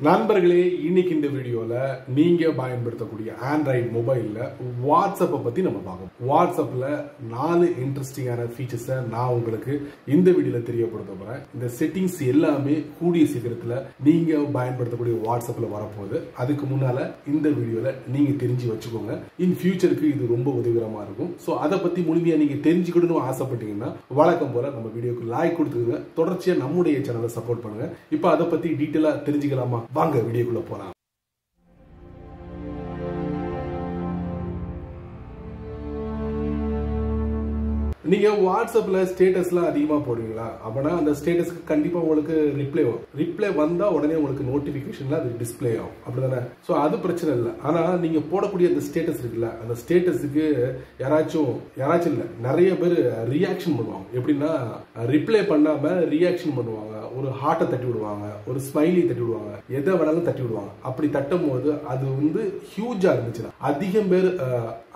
நண்பர்களே, இன்னைக்கு இந்த வீடியோல நீங்க பயன்படுத்தக்கூடிய ஆண்ட்ராய்டு மொபைல்ல வாட்ஸ்அப்பை பத்தி நம்ம பார்க்கணும். வாட்ஸ்அப்ல 4 இன்ட்ரெஸ்டிங்கான ஃபீச்சர்ஸை நான் உங்களுக்கு இந்த வீடியோல தெரியப்படுத்த போறேன். இந்த செட்டிங்ஸ் எல்லாமே கூடிய சீக்கிரத்துல நீங்க பயன்படுத்தக்கூடிய வாட்ஸ்அப்ல வரப்போகுது. அதுக்கு முன்னால இந்த வீடியோல நீங்க தெரிஞ்சு வச்சுக்கோங்க. இன் ஃபியூச்சருக்கு இது ரொம்ப உதவிகரமா இருக்கும். ஸோ அதை பத்தி முழுமையா நீங்க தெரிஞ்சுக்கணும்னு ஆசைப்பட்டீங்கன்னா வழக்கம் போல நம்ம வீடியோக்கு லைக் கொடுத்துருங்க. தொடர்ச்சியா நம்முடைய சேனலை சப்போர்ட் பண்ணுங்க. இப்போ அதை பத்தி டீட்டெயிலா தெரிஞ்சுக்கலாமா? வாங்க வீடியோக்குள்ள போலாம். நீங்க வாட்ஸ்அப்ல ஸ்டேட்டஸ்லாம் அதிகமா போடுவீங்களா? அப்பனா அந்த ஸ்டேட்டஸ்க்கு கண்டிப்பா உங்களுக்கு ரிப்ளை வரும். ரிப்ளை வந்தா உடனே உங்களுக்கு நோட்டிபிகேஷன்ல அது டிஸ்பிளே ஆகும். அப்படிதானே? சோ அது பிரச்சனை இல்லை. ஆனா நீங்க போடக்கூடிய அந்த ஸ்டேட்டஸ் இருக்குல்ல, அந்த ஸ்டேட்டஸுக்கு யாராச்சும் இல்ல நிறைய பேர் ரியாக்ஷன் பண்ணுவாங்க. எப்படின்னா ரிப்ளை பண்ணாம ரியாக்ஷன் பண்ணுவாங்க. ஒரு ஹார்ட்டை தட்டி விடுவாங்க, ஒரு ஸ்மைலி தட்டி விடுவாங்க, எதை வேணாலும் தட்டி விடுவாங்க. அப்படி தட்டும் போது அது வந்து ஹியூஜா இருந்துச்சுன்னா, அதிகம் பேர்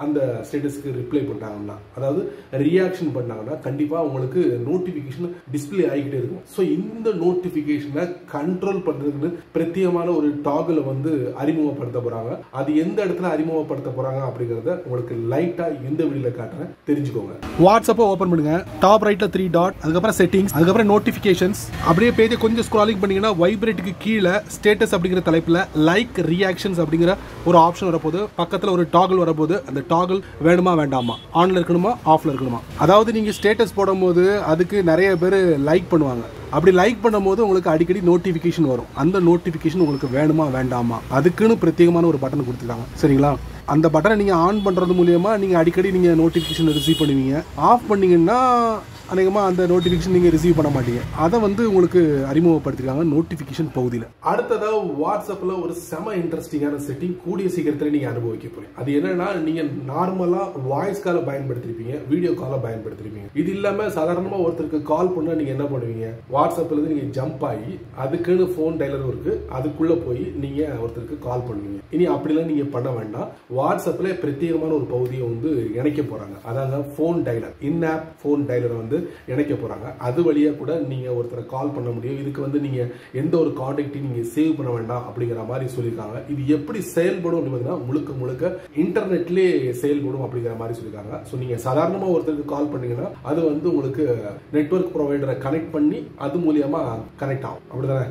அந்த ஸ்டேட்டஸ்க்கு ரிப்ளை பண்ணாங்கன்னா, அதாவது ரியாக்ஷன் பண்ணாங்கன்னா கண்டிப்பா உங்களுக்கு நோட்டிபிகேஷன் டிஸ்பிளே ஆகிக்கிட்டே இருக்கும். ஸோ இந்த நோட்டிபிகேஷனை கண்ட்ரோல் பண்றதுக்கு பிரத்யேகமான ஒரு டாகிள் வந்து அறிமுகப்படுத்த போறாங்க. அது எந்த இடத்துல அறிமுகப்படுத்த போறாங்க அப்படிங்கறத உங்களுக்கு லைட்டா இந்த வீடியோல காட்டுறேன், தெரிஞ்சுக்கோங்க. வாட்ஸ்அப்பை ஓபன் பண்ணுங்க. டாப் ரைட்ல 3 டாட், அதுக்கப்புறம் செட்டிங்ஸ், அதுக்கப்புறம் நோட்டிபிகேஷன்ஸ். அப்படியே பேஜை கொஞ்சம் ஸ்க்ராலிங் பண்ணீங்கன்னா வைப்ரேட்டுக்கு கீழே ஸ்டேட்டஸ் அப்படிங்கிற தலைப்புல லைக் ரியாக்ஷன்ஸ் அப்படிங்கிற ஒரு ஆப்ஷன் வரப்போது. பக்கத்துல ஒரு டாகிள் வரப்போது. அந்த டாகிள் வேணுமா வேண்டாமா, ஆன்ல இருக்கணுமா ஆஃப்ல இருக்கணுமா? அதாவது நீங்க ஸ்டேட்டஸ் போடும்போது அதுக்கு நிறைய பேர் லைக் பண்ணுவாங்க. அப்படி லைக் பண்ணும்போது உங்களுக்கு அடிக்கடி நோட்டிபிகேஷன் வரும். அந்த நோட்டிபிகேஷன் உங்களுக்கு வேணுமா வேண்டாமா, அதுக்குன்னு பிரத்யேகமான ஒரு பட்டன் கொடுத்துருக்காங்க. சரிங்களா? அந்த பட்டனை நீங்க ஆன் பண்றது மூலியமா நீங்க அடிக்கடி நீங்க நோட்டிபிகேஷன் ரிசீவ் பண்ணுவீங்க. ஆஃப் பண்ணீங்கன்னா அநேகமாக அந்த நோட்டிஃபிகேஷன் நீங்கள் ரிசீவ் பண்ண மாட்டீங்க. அதை வந்து உங்களுக்கு அறிமுகப்படுத்திருக்காங்க நோட்டிஃபிகேஷன் பகுதியில். அடுத்ததாக வாட்ஸ்அப்பில் ஒரு செம இன்ட்ரெஸ்டிங்கான செட்டிங் கூடிய சீக்கிரத்தில் நீங்கள் அனுபவிக்க போறீங்க. அது என்னன்னா, நீங்கள் நார்மலாக வாய்ஸ் காலை பயன்படுத்திருப்பீங்க, வீடியோ காலை பயன்படுத்திருப்பீங்க. இது இல்லாமல் சாதாரணமாக ஒருத்தருக்கு கால் பண்ணால் நீங்கள் என்ன பண்ணுவீங்க? வாட்ஸ்அப்ல இருந்து நீங்கள் ஜம்ப் ஆகி அதுக்குன்னு ஃபோன் டைலரும் இருக்கு, அதுக்குள்ள போய் நீங்கள் ஒருத்தருக்கு கால் பண்ணுவீங்க. இனி அப்படிலாம் நீங்கள் பண்ண வேண்டாம். வாட்ஸ்அப்பில் பிரத்யேகமான ஒரு பகுதியை வந்து இணைக்க போறாங்க. அதாவது phone dialer, in app phone டைலரை வந்து இணைக்க போறாங்க. அது வழியா கூட நீங்க ஒருத்தரை கால் பண்ண முடியும். இதுக்கு வந்து நீங்க எந்த ஒரு கான்டாக்டையும் நீங்க சேவ் பண்ண வேண்டாம் அப்படிங்கிற மாதிரி சொல்லியிருக்காங்க. இது எப்படி செயல்படும் அப்படின்னா, முழுக்க இன்டர்நெட்லயே செயல்படும் அப்படிங்கிற மாதிரி சொல்லியிருக்காங்க. ஸோ நீங்க சாதாரணமா ஒருத்தருக்கு கால் பண்ணீங்கன்னா அது வந்து உங்களுக்கு நெட்வொர்க் ப்ரொவைடரை கனெக்ட் பண்ணி அது மூலியமா கனெக்ட் ஆகும். அப்படிதானே?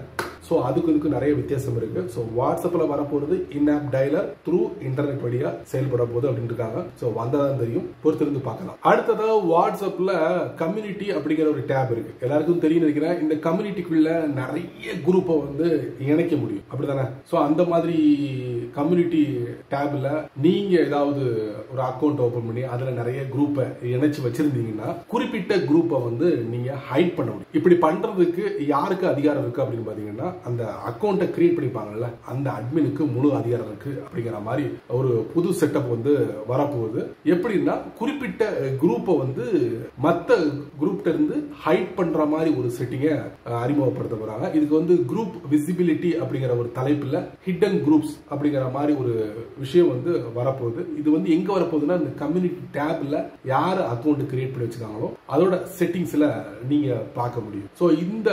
ஸோ அதுக்கு நிறைய வித்தியாசம் இருக்கு. ஸோ வாட்ஸ்அப்ல வரப்போறது in app dialer through internet வழியா செயல்பட போகுது அப்படின்னு இருக்காங்க. ஸோ வந்ததான் தெரியும், பொறுத்திருந்து பார்க்கலாம். அடுத்ததாக வாட்ஸ்அப்ல கம்யூனிட்டி அப்படிங்கிற ஒரு டேப் இருக்கு. எல்லாருக்கும் தெரியும் நினைக்கிறேன். இந்த கம்யூனிட்டிக்குள்ள நிறைய குரூப்பை வந்து இணைக்க முடியும். அப்படிதானே? ஸோ அந்த மாதிரி கம்யூனிட்டி டேப்ல நீங்க ஏதாவது ஒரு அக்கௌண்ட் ஓபன் பண்ணி அதுல நிறைய குரூப்பை இணைச்சு வச்சிருந்தீங்கன்னா குறிப்பிட்ட குரூப்பை வந்து நீங்க ஹைட் பண்ண முடியும். இப்படி பண்றதுக்கு யாருக்கு அதிகாரம் இருக்கு அப்படின்னு பாத்தீங்கன்னா, அந்த அக்கௌண்ட்டை கிரியேட் பண்ணிப்பாங்கல்ல, அந்த அட்மினுக்கு முழு அதிகாரம் இருக்கு அப்படிங்கிற மாதிரி ஒரு புது செட்டப் வந்து வரப்போகுது. எப்படின்னா, குறிப்பிட்ட குரூப்பை வந்து மற்ற குரூப்ல இருந்து ஹைட் பண்ற மாதிரி ஒரு செட்டிங்கை அறிமுகப்படுத்த போறாங்க. இதுக்கு வந்து குரூப் விசிபிலிட்டி அப்படிங்கிற ஒரு தலைப்புல ஹிடன் குரூப்ஸ் அப்படிங்கிற மாதிரி ஒரு விஷயம் வந்து வரப்போகுது. இது வந்து எங்க வரப்போகுதுன்னா, இந்த கம்யூனிட்டி டேப்ல யார் அக்கௌண்ட் கிரியேட் பண்ணி வச்சிருக்காங்களோ அதோட செட்டிங்ஸ்ல நீங்க பார்க்க முடியும். சோ இந்த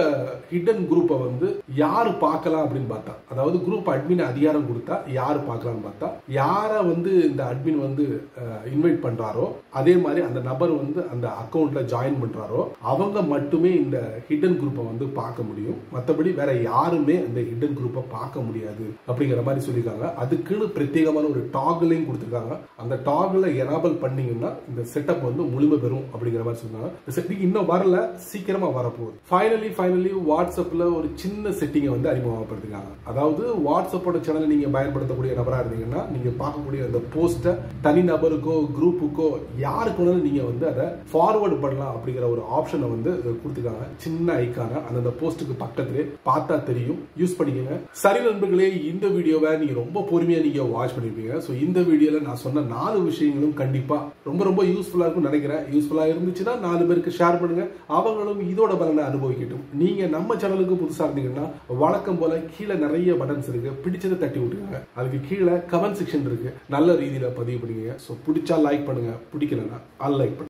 ஹிடன் குரூப்பை வந்து யாரு பார்க்கலாம் அப்படின்னு பார்த்தா, அதாவது குரூப் அட்மின் அதிகாரம் கொடுத்தா யாரு பார்க்கலாம்னு பார்த்தா, யார வந்து இந்த அட்மின் வந்து இன்வைட் பண்றாரோ அதே மாதிரி அந்த நபர் வந்து அந்த அக்கௌண்ட்ல ஜாயின் பண்றாரோ அவங்க மட்டுமே இந்த ஹிடன் குரூப்பை வந்து பார்க்க முடியும். மற்றபடி வேற யாருமே அந்த ஹிடன் குரூப்பை பார்க்க முடியாது அப்படிங்கிற மாதிரி சொல்லியிருக்காங்க. அதுக்குன்னு பிரத்யேகமான ஒரு டாகிளையும் கொடுத்துருக்காங்க. அந்த டாகிளை எனேபிள் பண்ணீங்கன்னா இந்த செட்டப் வந்து முழுமை பெறும் அப்படிங்கிற மாதிரி சொன்னாங்க. இந்த செட்டிங் இன்னும் வரல, சீக்கிரமா வரப்போகுது. ஃபைனலி வாட்ஸ்அப்ல ஒரு சின்ன செட்டிங்கை வந்து அறிமுகப்படுத்திருக்காங்க. அதாவது வாட்ஸ்அப்போட சேனலை நீங்க பயன்படுத்தக்கூடிய நபரா இருந்தீங்கன்னா நீங்க பார்க்கக்கூடிய அந்த போஸ்ட்டை தனி நபருக்கோ குரூப்புக்கோ யாருக்கு வேணாலும் நீங்க வந்து அதை ஃபார்வர்ட் பண்ணலாம் அப்படிங்கிற ஒரு ஆப்ஷனை வந்து கொடுத்துருக்காங்க. சின்ன ஐக்கான அந்த போஸ்ட்டுக்கு பக்கத்திலே பார்த்தா தெரியும், யூஸ் பண்ணிக்கோங்க. சரி நண்பர்களே, இந்த வீடியோவை நீங்க ரொம்ப பொறுமையா நீங்க வாட்ச் பண்ணிருப்பீங்க. சோ இந்த வீடியோல நான் சொன்ன 4 விஷயங்களும் கண்டிப்பா ரொம்ப யூஸ்ஃபுல்லா இருக்கும் நினைக்கிறேன். யூஸ்ஃபுல்லா இருந்துச்சுன்னா 4 பேருக்கு ஷேர் பண்ணுங்க, அவங்களும் இதோட பலனை அனுபவிக்கட்டும். நீங்க நம்ம சேனலுக்கு புதுசா இருந்தீங்கன்னா வழக்கம் போல கீழே நிறைய பட்டன்ஸ் இருக்கு, பிடிச்சதை தட்டி விட்டுருங்க. அதுக்கு கீழே கமெண்ட் செக்ஷன் இருக்கு, நல்ல ரீதியில பதிவு பண்ணுங்க. சோ பிடிச்சா லைக் பண்ணுங்க, பிடிக்கலன்னா அன்லைக் பண்ணுங்க.